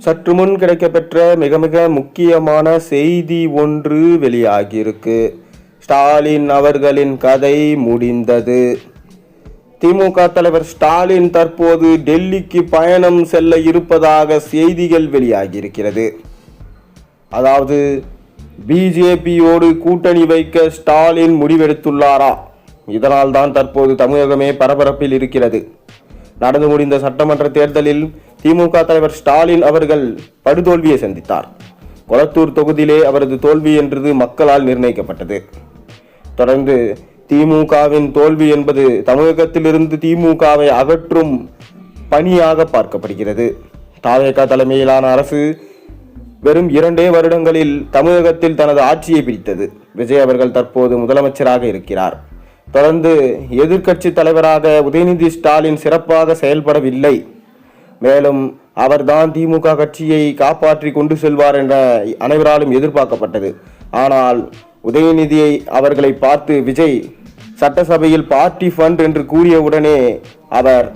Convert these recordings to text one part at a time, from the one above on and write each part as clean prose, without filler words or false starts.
சற்று முன் கிடைக்கப்பெற்ற மிக மிக முக்கியமான செய்தி ஒன்று வெளியாகியிருக்கு. ஸ்டாலின் அவர்களின் கதை முடிந்தது. திமுக தலைவர் ஸ்டாலின் தற்போது டெல்லிக்கு பயணம் செல்ல இருப்பதாக செய்திகள் வெளியாகியிருக்கிறது. அதாவது பிஜேபியோடு கூட்டணி வைக்க ஸ்டாலின் முடிவெடுத்துள்ளாரா? இதனால் தான் தற்போது தமிழகமே பரபரப்பில் இருக்கிறது. நடந்து முடிந்த சட்டமன்ற தேர்தலில் திமுக தலைவர் ஸ்டாலின் அவர்கள் படுதோல்வியை சந்தித்தார். கொளத்தூர் தொகுதியிலே அவரது தோல்வி என்றது மக்களால் நிர்ணயிக்கப்பட்டது. தொடர்ந்து திமுகவின் தோல்வி என்பது தமிழகத்திலிருந்து திமுகவை அகற்றும் பணியாக பார்க்கப்படுகிறது. தாவேகா தலைமையிலான அரசு வெறும் 2 வருடங்களில் தமிழகத்தில் தனது ஆட்சியை பிடித்தது. விஜய் அவர்கள் தற்போது முதலமைச்சராக இருக்கிறார். தொடர்ந்து எதிர்க்கட்சி தலைவராக உதயநிதி ஸ்டாலின் சிறப்பாக செயல்படவில்லை. மேலும் அவர்தான் திமுக கட்சியை காப்பாற்றி கொண்டு செல்வார் என்ற அனைவராலும் எதிர்பார்க்கப்பட்டது. ஆனால் உதயநிதியை அவர்களை பார்த்து விஜய் சட்டசபையில் பார்ட்டி ஃபண்ட் என்று கூறியவுடனே அவர்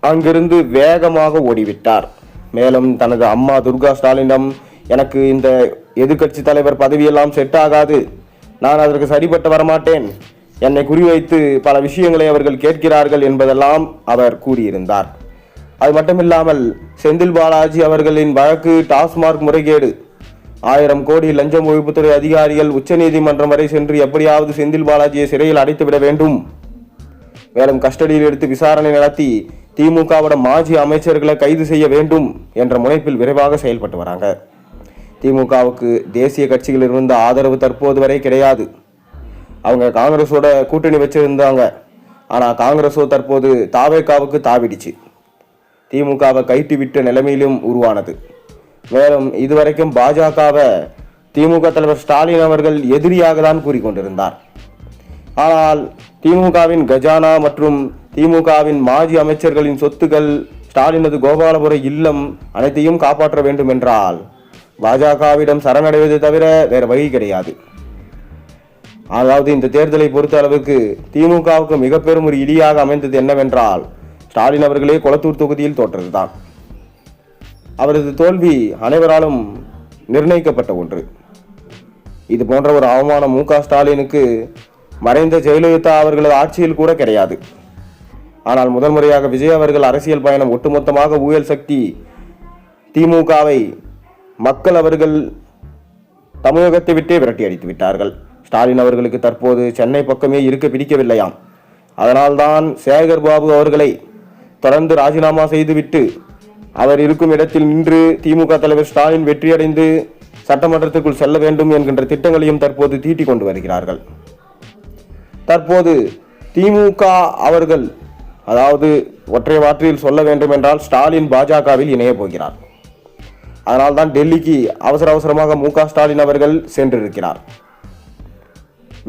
அங்கிருந்து வேகமாக ஓடிவிட்டார். மேலும் தனது அம்மா துர்கா ஸ்டாலினிடம், எனக்கு இந்த எதிர்க்கட்சி தலைவர் பதவியெல்லாம் செட் ஆகாது, நான் அதற்கு சரிபட்டு வரமாட்டேன், என்னை குறிவைத்து பல விஷயங்களை அவர்கள் கேட்கிறார்கள் என்பதெல்லாம் அவர் கூறியிருந்தார். அது மட்டுமில்லாமல் செந்தில் பாலாஜி அவர்களின் வழக்கு டாஸ்மார்க் முறைகேடு, 1000 கோடி லஞ்சம் ஒழிப்புத்துறை அதிகாரிகள் உச்சநீதிமன்றம் வரை சென்று எப்படியாவது செந்தில் பாலாஜியை சிறையில் அடைத்துவிட வேண்டும், மேலும் கஸ்டடியில் எடுத்து விசாரணை நடத்தி திமுகவோட மாஜி அமைச்சர்களை கைது செய்ய வேண்டும் என்ற முனைப்பில் விரைவாக செயல்பட்டு வராங்க. திமுகவுக்கு தேசிய கட்சிகளில் இருந்த ஆதரவு தற்போது வரை கிடையாது. அவங்க காங்கிரஸோட கூட்டணி வச்சிருந்தாங்க. ஆனால் காங்கிரஸோ தற்போது தாவேகாவுக்கு தாவிடுச்சு. திமுகவை கைட்டு விட்ட நிலைமையிலும் உருவானது. மேலும் இதுவரைக்கும் பாஜகவை திமுக தலைவர் ஸ்டாலின் அவர்கள் எதிரியாக தான் கூறிக்கொண்டிருந்தார். ஆனால் திமுகவின் கஜானா மற்றும் திமுகவின் மாஜி அமைச்சர்களின் சொத்துக்கள், ஸ்டாலினது கோபாலபுர இல்லம் அனைத்தையும் காப்பாற்ற வேண்டும் என்றால் பாஜகவிடம் சரணடைவதை தவிர வேற வழி கிடையாது. அதாவது இந்த தேர்தலை பொறுத்த அளவுக்கு திமுகவுக்கு மிக பெரும் ஒரு இடியாக அமைந்தது என்னவென்றால், ஸ்டாலின் அவர்களே கொளத்தூர் தொகுதியில் தோற்றதுதான். அவரது தோல்வி அனைவராலும் நிர்ணயிக்கப்பட்ட ஒன்று. இது போன்ற ஒரு அவமானம் ஸ்டாலினுக்கு மறைந்த ஜெயலலிதா அவர்களது ஆட்சியில் கூட கிடையாது. ஆனால் முதல் முறையாக விஜய் அவர்கள் அரசியல் பயணம் ஒட்டுமொத்தமாக ஊழல் சக்தி திமுகவை மக்கள் அவர்கள் தமிழகத்தை விட்டே விரட்டி அடித்து விட்டார்கள். ஸ்டாலின் அவர்களுக்கு தற்போது சென்னை பக்கமே இருக்க பிடிக்கவில்லையாம். அதனால்தான் சேகர் பாபு அவர்களை தொடர்ந்து ராஜினாமா செய்துவிட்டு அவர் இருக்கும் இடத்தில் நின்று திமுக தலைவர் ஸ்டாலின் வெற்றியடைந்து சட்டமன்றத்திற்குள் செல்ல வேண்டும் என்கின்ற திட்டங்களையும் தற்போது தீட்டிக் கொண்டு வருகிறார்கள். தற்போது திமுக அவர்கள், அதாவது ஒற்றை வார்த்தையில் சொல்ல வேண்டும் என்றால், ஸ்டாலின் பாஜகவில் இணைய போகிறார். அதனால்தான் டெல்லிக்கு அவசரமாக ஸ்டாலின் அவர்கள் சென்றிருக்கிறார்.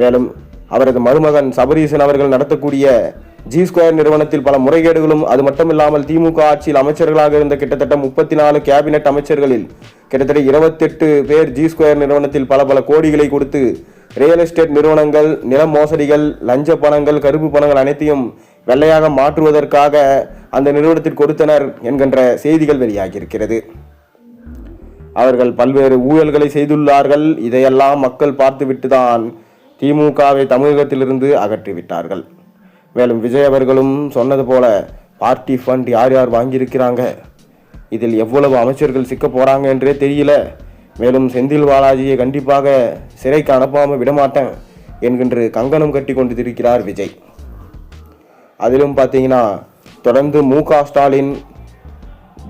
மேலும் அவரது மருமகன் சபரீசன் அவர்கள் நடத்தக்கூடிய G2 நிறுவனத்தில் பல முறைகேடுகளும், அது மட்டுமில்லாமல் திமுக ஆட்சியில் அமைச்சர்களாக இருந்த கிட்டத்தட்ட 34 கேபினெட் அமைச்சர்களில் கிட்டத்தட்ட 28 பேர் G2 நிறுவனத்தில் பல கோடிகளை கொடுத்து ரியல் எஸ்டேட் நிறுவனங்கள், நில மோசடிகள், லஞ்ச பணங்கள், கருப்பு பணங்கள் அனைத்தையும் வெள்ளையாக மாற்றுவதற்காக அந்த நிறுவனத்தில் கொடுத்தனர் என்கின்ற செய்திகள் வெளியாகியிருக்கிறது. அவர்கள் பல்வேறு ஊழல்களை செய்துள்ளார்கள். இதையெல்லாம் மக்கள் பார்த்துவிட்டுதான் திமுகவை தமிழகத்திலிருந்து அகற்றிவிட்டார்கள். மேலும் விஜய் அவர்களும் சொன்னது போல பார்ட்டி ஃபண்ட் யார் யார் வாங்கியிருக்கிறாங்க, இதில் எவ்வளவு அமைச்சர்கள் சிக்க போறாங்க என்றே தெரியல. மேலும் செந்தில் பாலாஜியை கண்டிப்பாக சிறைக்கு அனுப்பாமல் விடமாட்டேன் என்கின்ற கங்கணம் கட்டி கொண்டு இருக்கிறார் விஜய். அதிலும் பார்த்தீங்கன்னா தொடர்ந்து ஸ்டாலின்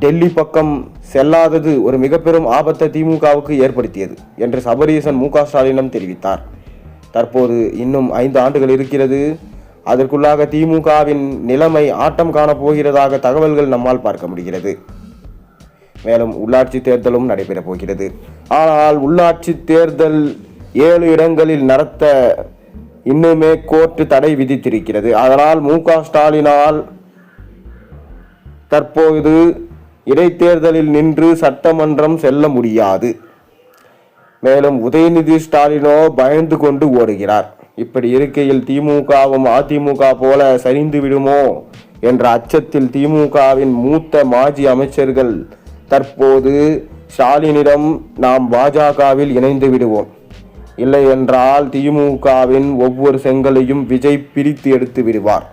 டெல்லி பக்கம் செல்லாதது ஒரு மிக பெரும் ஆபத்தை திமுகவுக்கு ஏற்படுத்தியது என்று சபரீசன் ஸ்டாலினிடம் தெரிவித்தார். தற்போது இன்னும் 5 ஆண்டுகள் இருக்கிறது. அதற்குள்ளாக திமுகவின் நிலைமை ஆட்டம் காணப்போகிறதாக தகவல்கள் நம்மால் பார்க்க முடிகிறது. மேலும் உள்ளாட்சி தேர்தலும் நடைபெற போகிறது. ஆனால் உள்ளாட்சி தேர்தல் 7 இடங்களில் நடத்த இன்னுமே கோர்ட் தடை விதித்திருக்கிறது. அதனால் ஸ்டாலினால் தற்போது இடைத்தேர்தலில் நின்று சட்டமன்றம் செல்ல முடியாது. மேலும் உதயநிதி ஸ்டாலினோ பயந்து கொண்டு ஓடுகிறார். இப்படி இருக்கையில் திமுகவும் அதிமுக போல சரிந்து விடுமோ என்ற அச்சத்தில் திமுகவின் மூத்த மாஜி அமைச்சர்கள் தற்போது ஸ்டாலினிடம் நாம் பாஜகவில் இணைந்து விடுவோம், இல்லை என்றால் திமுகவின் ஒவ்வொரு செங்கலையும் விஜய் பிரித்து எடுத்து விடுவார்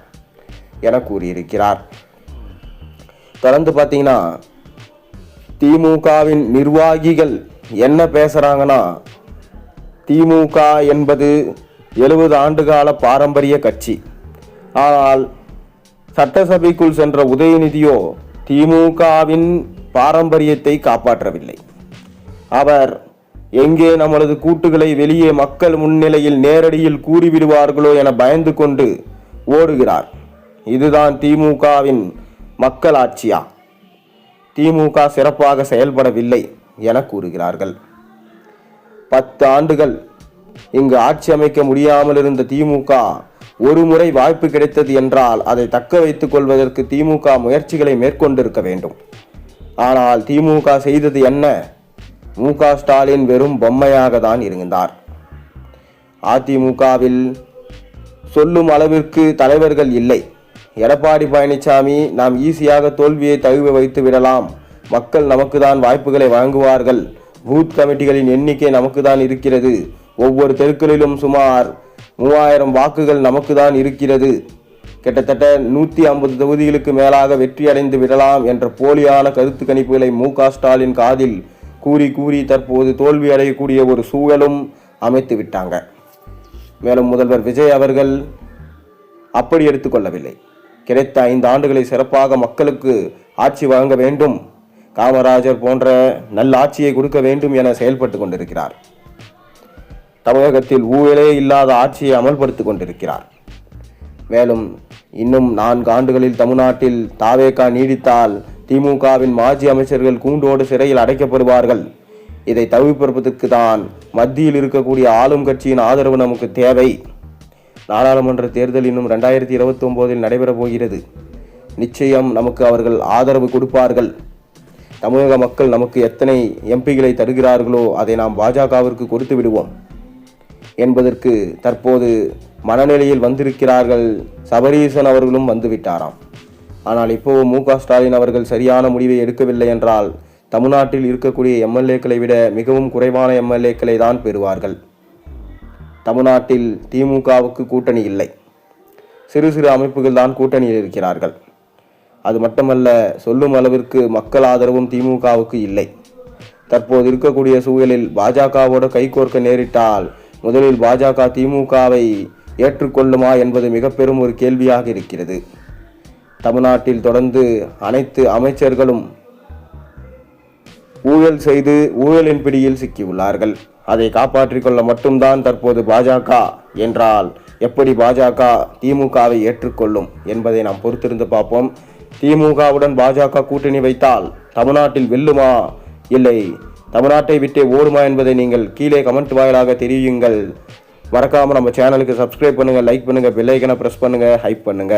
என கூறியிருக்கிறார். தொடர்ந்து பார்த்தீங்கன்னா திமுகவின் நிர்வாகிகள் என்ன பேசுறாங்கன்னா, திமுக என்பது 70 ஆண்டுகால பாரம்பரிய கட்சி. ஆனால் சட்டசபைக்குள் சென்ற உதயநிதியோ திமுகவின் பாரம்பரியத்தை காப்பாற்றவில்லை. அவர் எங்கே நமது கூட்டுகளை வெளியே மக்கள் முன்னிலையில் நேரடியில் கூறிவிடுவார்களோ என பயந்து கொண்டு ஓடுகிறார். இதுதான் திமுகவின் மக்கள் ஆட்சியா? திமுக சிறப்பாக செயல்படவில்லை என கூறுகிறார்கள். 10 ஆண்டுகள் இங்கு ஆட்சி அமைக்க முடியாமல் இருந்த திமுக ஒரு முறை வாய்ப்பு கிடைத்தது என்றால் அதை தக்க வைத்துக் கொள்வதற்கு திமுக முயற்சிகளை மேற்கொண்டிருக்க வேண்டும். ஆனால் திமுக செய்தது என்ன? மு.க. ஸ்டாலின் வெறும் பொம்மையாக தான் இருந்தார். அதிமுகவில் சொல்லும் அளவிற்கு தலைவர்கள் இல்லை. எடப்பாடி பழனிசாமி நாம் ஈஸியாக தோல்வியை தழுவ வைத்து விடலாம், மக்கள் நமக்கு தான் வாய்ப்புகளை வழங்குவார்கள், பூத் கமிட்டிகளின் எண்ணிக்கை நமக்கு தான் இருக்கிறது, ஒவ்வொரு தெருக்களிலும் சுமார் 3000 வாக்குகள் நமக்கு தான் இருக்கிறது, கிட்டத்தட்ட 150 தொகுதிகளுக்கு மேலாக வெற்றி அடைந்து விடலாம் என்ற போலியான கருத்து கணிப்புகளை மு.க. ஸ்டாலின் காதில் கூறி கூறி தற்போது தோல்வி அடையக்கூடிய ஒரு சூழலும் அமைத்து விட்டாங்க. மேலும் முதல்வர் விஜய் அவர்கள் அப்படி எடுத்துக்கொள்ளவில்லை. கிடைத்த 5 ஆண்டுகளை சிறப்பாக மக்களுக்கு ஆட்சி வழங்க வேண்டும், காமராஜர் போன்ற நல்ல ஆட்சியை கொடுக்க வேண்டும் என செயல்பட்டு கொண்டிருக்கிறார். தமிழகத்தில் ஊழலே இல்லாத ஆட்சியை அமல்படுத்திக் கொண்டிருக்கிறார். மேலும் இன்னும் 4 ஆண்டுகளில் தமிழ்நாட்டில் தாவேகா நீடித்தால் திமுகவின் மாஜி அமைச்சர்கள் கூண்டோடு சிறையில் அடைக்கப்படுவார்கள். இதை தவிர்ப்பதற்கு தான் மத்தியில் இருக்கக்கூடிய ஆளும் கட்சியின் ஆதரவு நமக்கு தேவை. நாடாளுமன்ற தேர்தல் இன்னும் 2029 நடைபெறப் போகிறது. நிச்சயம் நமக்கு அவர்கள் ஆதரவு கொடுப்பார்கள். தமிழக மக்கள் நமக்கு எத்தனை எம்பிகளை தருகிறார்களோ அதை நாம் பாஜகவிற்கு கொடுத்து விடுவோம் என்பதற்கு தற்போது மனநிலையில் வந்திருக்கிறார்கள். சபரீசன் அவர்களும் வந்துவிட்டாராம். ஆனால் இப்போ மு.க. ஸ்டாலின் அவர்கள் சரியான முடிவை எடுக்கவில்லை என்றால் தமிழ்நாட்டில் இருக்கக்கூடிய எம்எல்ஏக்களை விட மிகவும் குறைவான எம்எல்ஏக்களை தான் பெறுவார்கள். தமிழ்நாட்டில் திமுகவுக்கு கூட்டணி இல்லை, சிறு சிறு அமைப்புகள் தான் கூட்டணியில் இருக்கிறார்கள். அது மட்டுமல்ல, சொல்லும் அளவிற்கு மக்கள் ஆதரவும் திமுகவுக்கு இல்லை. தற்போது இருக்கக்கூடிய சூழலில் பாஜகவோடு கைகோர்க்க நேரிட்டால் முதலில் பாஜக திமுகவை ஏற்றுக்கொள்ளுமா என்பது மிக பெரும் ஒரு கேள்வியாக இருக்கிறது. தமிழ்நாட்டில் தொடர்ந்து அனைத்து அமைச்சர்களும் ஊழல் செய்து ஊழலின் பிடியில் சிக்கியுள்ளார்கள். அதை காப்பாற்றிக் கொள்ள மட்டும்தான் தற்போது பாஜக என்றால் எப்படி பாஜக திமுகவை ஏற்றுக்கொள்ளும் என்பதை நாம் பொறுத்திருந்து பார்ப்போம். திமுகவுடன் பாஜக கூட்டணி வைத்தால் தமிழ்நாட்டில் வெல்லுமா இல்லை தமிழ்நாட்டை விட்டே ஓடுமா என்பதை நீங்கள் கீழே கமெண்ட் வாயிலாக தெரிவியுங்கள். மறக்காம நம்ம சேனலுக்கு சப்ஸ்கிரைப் பண்ணுங்க, லைக் பண்ணுங்க, பெல் ஐக்கனை பிரஸ் பண்ணுங்க, ஹைப் பண்ணுங்க.